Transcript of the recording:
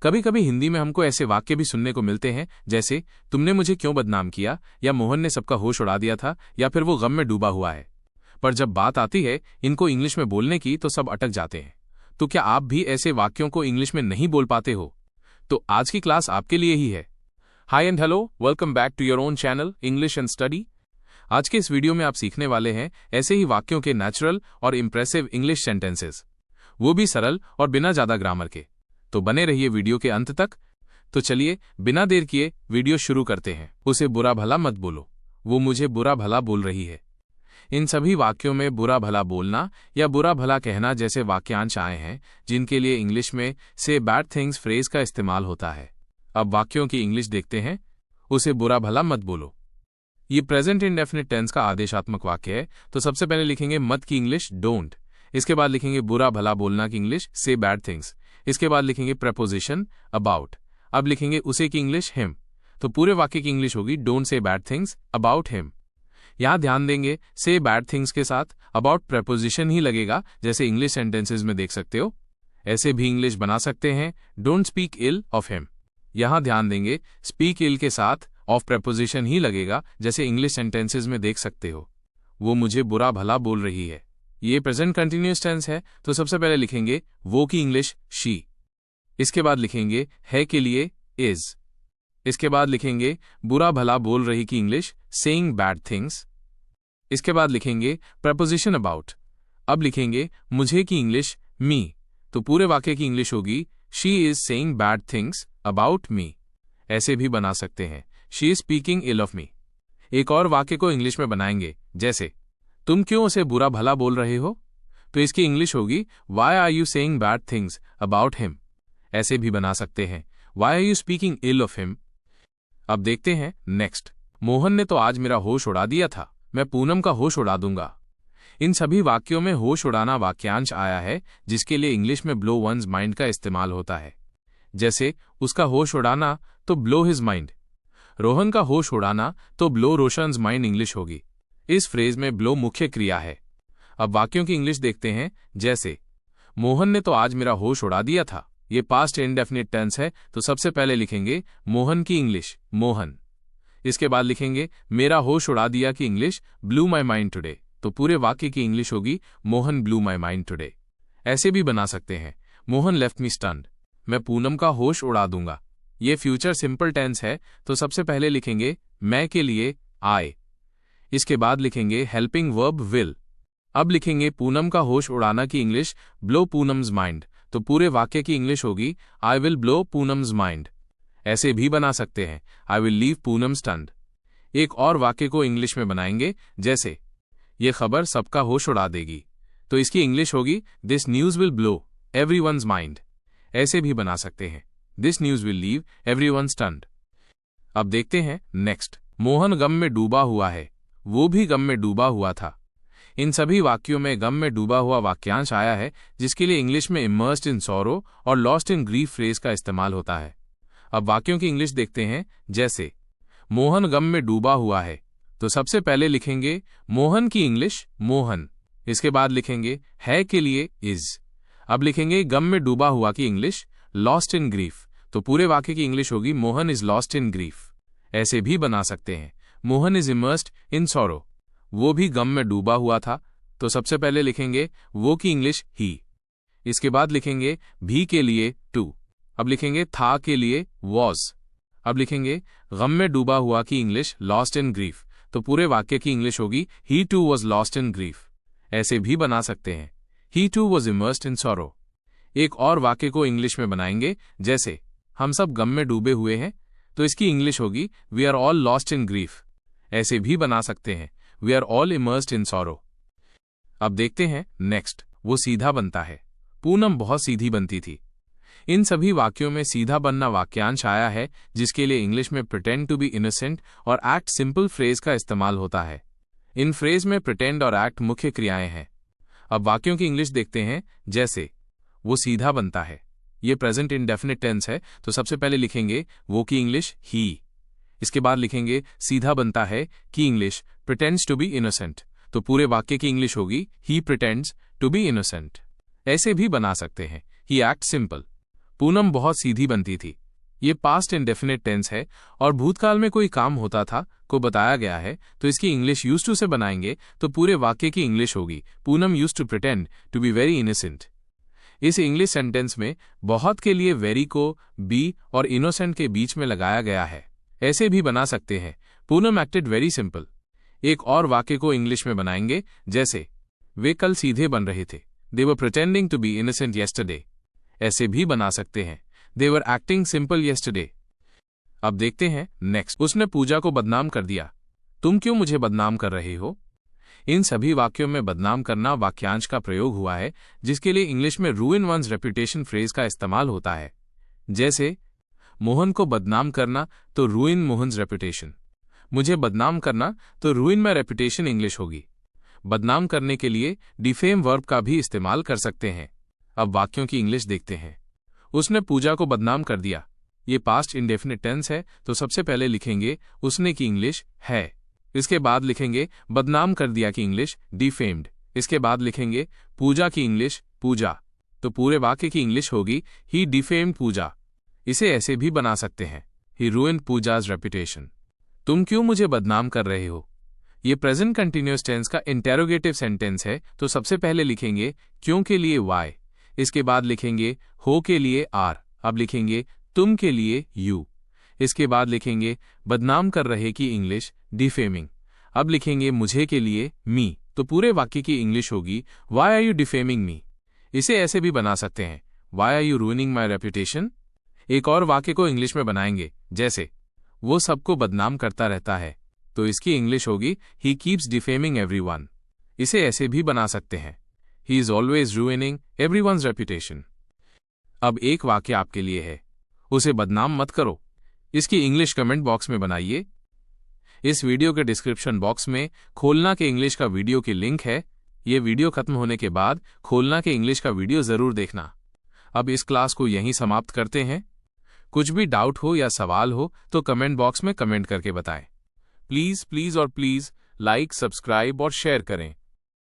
कभी कभी हिंदी में हमको ऐसे वाक्य भी सुनने को मिलते हैं जैसे तुमने मुझे क्यों बदनाम किया, या मोहन ने सबका होश उड़ा दिया था, या फिर वो गम में डूबा हुआ है। पर जब बात आती है इनको इंग्लिश में बोलने की तो सब अटक जाते हैं। तो क्या आप भी ऐसे वाक्यों को इंग्लिश में नहीं बोल पाते हो? तो आज की क्लास आपके लिए ही है। Hi and hello, welcome back to your own channel English and study. आज के इस वीडियो में आप सीखने वाले हैं ऐसे ही वाक्यों के नेचुरल और इंप्रेसिव इंग्लिश सेंटेंसेस, वो भी सरल और बिना ज्यादा ग्रामर के। तो बने रहिए वीडियो के अंत तक। तो चलिए बिना देर किए वीडियो शुरू करते हैं। उसे बुरा भला मत बोलो, वो मुझे बुरा भला बोल रही है। इन सभी वाक्यों में बुरा भला बोलना या बुरा भला कहना जैसे वाक्यांश आए हैं जिनके लिए इंग्लिश में से बैड थिंग्स फ्रेज का इस्तेमाल होता है। अब वाक्यों की इंग्लिश देखते हैं। उसे बुरा भला मत बोलो, ये प्रेजेंट इंडेफिनिट टेंस का आदेशात्मक वाक्य है। तो सबसे पहले लिखेंगे मत की इंग्लिश डोंट, इसके बाद लिखेंगे बुरा भला बोलना की इंग्लिश से बैड थिंग्स, इसके बाद लिखेंगे प्रेपोजिशन अबाउट। अब लिखेंगे उसे की इंग्लिश हिम। तो पूरे वाक्य की इंग्लिश होगी don't say bad things about him. यहां ध्यान देंगे से बैड थिंग्स के साथ अबाउट प्रेपोजिशन ही लगेगा, जैसे इंग्लिश सेंटेंसेस में देख सकते हो। ऐसे भी इंग्लिश बना सकते हैं don't speak ill of him. यहां ध्यान देंगे स्पीक इल के साथ ऑफ प्रेपोजिशन ही लगेगा, जैसे इंग्लिश सेंटेंसेस में देख सकते हो। वो मुझे बुरा भला बोल रही है, ये प्रेजेंट कंटिन्यूअस टेंस है। तो सबसे पहले लिखेंगे वो की इंग्लिश शी, इसके बाद लिखेंगे है के लिए इज, इसके बाद लिखेंगे बुरा भला बोल रही की इंग्लिश सेइंग बैड थिंग्स, इसके बाद लिखेंगे प्रेपोजिशन अबाउट। अब लिखेंगे मुझे की इंग्लिश मी। तो पूरे वाक्य की इंग्लिश होगी she is saying bad things about me. ऐसे भी बना सकते हैं she is speaking ill of me. एक और वाक्य को इंग्लिश में बनाएंगे जैसे तुम क्यों उसे बुरा भला बोल रहे हो। तो इसकी इंग्लिश होगी why are you saying bad things about him. ऐसे भी बना सकते हैं why are you speaking ill of him. अब देखते हैं नेक्स्ट। मोहन ने तो आज मेरा होश उड़ा दिया था, मैं पूनम का होश उड़ा दूंगा। इन सभी वाक्यों में होश उड़ाना वाक्यांश आया है जिसके लिए इंग्लिश में ब्लो वंस माइंड का इस्तेमाल होता है। जैसे उसका होश उड़ाना तो ब्लो हिज माइंड, रोहन का होश उड़ाना तो ब्लो रोशन्स माइंड इंग्लिश होगी। इस फ्रेज में ब्लो मुख्य क्रिया है। अब वाक्यों की इंग्लिश देखते हैं जैसे मोहन ने तो आज मेरा होश उड़ा दिया था, ये पास्ट इंडेफिनिट टेंस है। तो सबसे पहले लिखेंगे मोहन की इंग्लिश मोहन, इसके बाद लिखेंगे मेरा होश उड़ा दिया की English blew my mind today. तो पूरे वाक्य की इंग्लिश होगी Mohan blew my mind today. ऐसे भी बना सकते हैं मोहन लेफ्ट मी स्टन्ड, मैं पूनम का होश उड़ा दूंगा। ये फ्यूचर सिंपल टेंस है। तो सबसे पहले लिखेंगे मैं के लिए आई, इसके बाद लिखेंगे हेल्पिंग वर्ब विल। अब लिखेंगे पूनम का होश उड़ाना की इंग्लिश ब्लो पूनम्स माइंड। तो पूरे वाक्य की इंग्लिश होगी I will blow Poonam's mind. ऐसे भी बना सकते हैं I will leave Poonam stunned. एक और वाक्य को इंग्लिश में बनाएंगे जैसे ये खबर सबका होश उड़ा देगी। तो इसकी इंग्लिश होगी this news will blow everyone's mind. ऐसे भी बना सकते हैं this news will leave everyone stunned. अब देखते हैं नेक्स्ट। मोहन गम में डूबा हुआ है, वो भी गम में डूबा हुआ था। इन सभी वाक्यों में गम में डूबा हुआ वाक्यांश आया है जिसके लिए इंग्लिश में इमर्स्ड इन सॉरो और लॉस्ट इन ग्रीफ फ्रेज का इस्तेमाल होता है। अब वाक्यों की इंग्लिश देखते हैं जैसे मोहन गम में डूबा हुआ है। तो सबसे पहले लिखेंगे मोहन की इंग्लिश मोहन, इसके बाद लिखेंगे है के लिए इज। अब लिखेंगे गम में डूबा हुआ की इंग्लिश लॉस्ट इन ग्रीफ। तो पूरे वाक्य की इंग्लिश होगी Mohan is lost in grief. ऐसे भी बना सकते हैं Mohan is immersed in sorrow, वो भी गम में डूबा हुआ था। तो सबसे पहले लिखेंगे वो की इंग्लिश ही, इसके बाद लिखेंगे भी के लिए टू। अब लिखेंगे था के लिए वॉज। अब लिखेंगे गम में डूबा हुआ की इंग्लिश लॉस्ट इन ग्रीफ। तो पूरे वाक्य की इंग्लिश होगी he too was lost in grief. ऐसे भी बना सकते हैं he too was immersed in sorrow. एक और वाक्य को इंग्लिश में बनाएंगे जैसे हम सब गम में डूबे हुए हैं। तो इसकी इंग्लिश होगी we are all lost in grief. ऐसे भी बना सकते हैं we are all immersed in sorrow. अब देखते हैं नेक्स्ट। वो सीधा बनता है, पूनम बहुत सीधी बनती थी। इन सभी वाक्यों में सीधा बनना वाक्यांश आया है जिसके लिए इंग्लिश में प्रिटेंड टू बी इनोसेंट और एक्ट सिंपल फ्रेज का इस्तेमाल होता है। इन फ्रेज में प्रिटेंड और एक्ट मुख्य क्रियाएं हैं। अब वाक्यों की इंग्लिश देखते हैं जैसे वो सीधा बनता है, ये प्रेजेंट इंडेफिनिट टेंस है। तो सबसे पहले लिखेंगे वो की इंग्लिश ही, इसके बाद लिखेंगे सीधा बनता है की English pretends to be innocent. तो पूरे वाक्य की इंग्लिश होगी he pretends to be innocent. ऐसे भी बना सकते हैं ही एक्ट सिंपल। पूनम बहुत सीधी बनती थी। ये पास्ट इंडेफिनिट टेंस है और भूतकाल में कोई काम होता था को बताया गया है, तो इसकी इंग्लिश यूज्ड टू से बनाएंगे तो पूरे वाक्य की इंग्लिश होगी Poonam used to pretend to be very innocent. इस इंग्लिश सेंटेंस में बहुत के लिए वेरी को बी और इनोसेंट के बीच में लगाया गया है। ऐसे भी बना सकते हैं, पूनम एक्टेड वेरी सिंपल। एक और वाक्य को इंग्लिश में बनाएंगे, जैसे वे कल सीधे बन रहे थे, they were pretending to be innocent yesterday. ऐसे भी बना सकते हैं, they were acting simple yesterday. अब देखते हैं नेक्स्ट। उसने पूजा को बदनाम कर दिया, तुम क्यों मुझे बदनाम कर रहे हो। इन सभी वाक्यों में बदनाम करना वाक्यांश का प्रयोग हुआ है, जिसके लिए इंग्लिश में रूइन वंस रेपुटेशन फ्रेज का इस्तेमाल होता है। जैसे मोहन को बदनाम करना तो रूइन मोहन्स रेपुटेशन, मुझे बदनाम करना तो रूइन माई रेपुटेशन इंग्लिश होगी। बदनाम करने के लिए डिफेम वर्ब का भी इस्तेमाल कर सकते हैं। अब वाक्यों की इंग्लिश देखते हैं। उसने पूजा को बदनाम कर दिया, ये पास्ट इंडेफिनिट टेंस है, तो सबसे पहले लिखेंगे उसने की इंग्लिश है। इसके बाद लिखेंगे बदनाम कर दिया की इंग्लिश डिफेम्ड। इसके बाद लिखेंगे पूजा की इंग्लिश पूजा, तो पूरे वाक्य की इंग्लिश होगी ही डिफेम्ड पूजा। इसे ऐसे भी बना सकते हैं, ही रूइंड पूजाज रेपुटेशन। तुम क्यों मुझे बदनाम कर रहे हो। ये प्रेजेंट कंटिन्यूअस टेंस का इंटेरोगेटिव सेंटेंस है, तो सबसे पहले लिखेंगे क्यों के लिए वाई, इसके बाद लिखेंगे हो के लिए आर, अब लिखेंगे तुम के लिए यू, इसके बाद लिखेंगे बदनाम कर रहे की इंग्लिश डिफेमिंग, अब लिखेंगे मुझे के लिए मी, तो पूरे वाक्य की इंग्लिश होगी why are you defaming me. इसे ऐसे भी बना सकते हैं, why are you ruining my reputation. एक और वाक्य को इंग्लिश में बनाएंगे, जैसे वो सबको बदनाम करता रहता है, तो इसकी इंग्लिश होगी ही कीप्स डिफेमिंग एवरीवन। इसे ऐसे भी बना सकते हैं, he is always ruining everyone's reputation. अब एक वाक्य आपके लिए है, उसे बदनाम मत करो। इसकी इंग्लिश कमेंट बॉक्स में बनाइए। इस वीडियो के डिस्क्रिप्शन बॉक्स में खोलना के इंग्लिश का वीडियो की लिंक है। ये वीडियो खत्म होने के बाद खोलना के इंग्लिश का वीडियो जरूर देखना। अब इस क्लास को यहीं समाप्त करते हैं। कुछ भी डाउट हो या सवाल हो तो कमेंट बॉक्स में कमेंट करके बताएं। प्लीज और प्लीज लाइक, सब्सक्राइब और शेयर करें।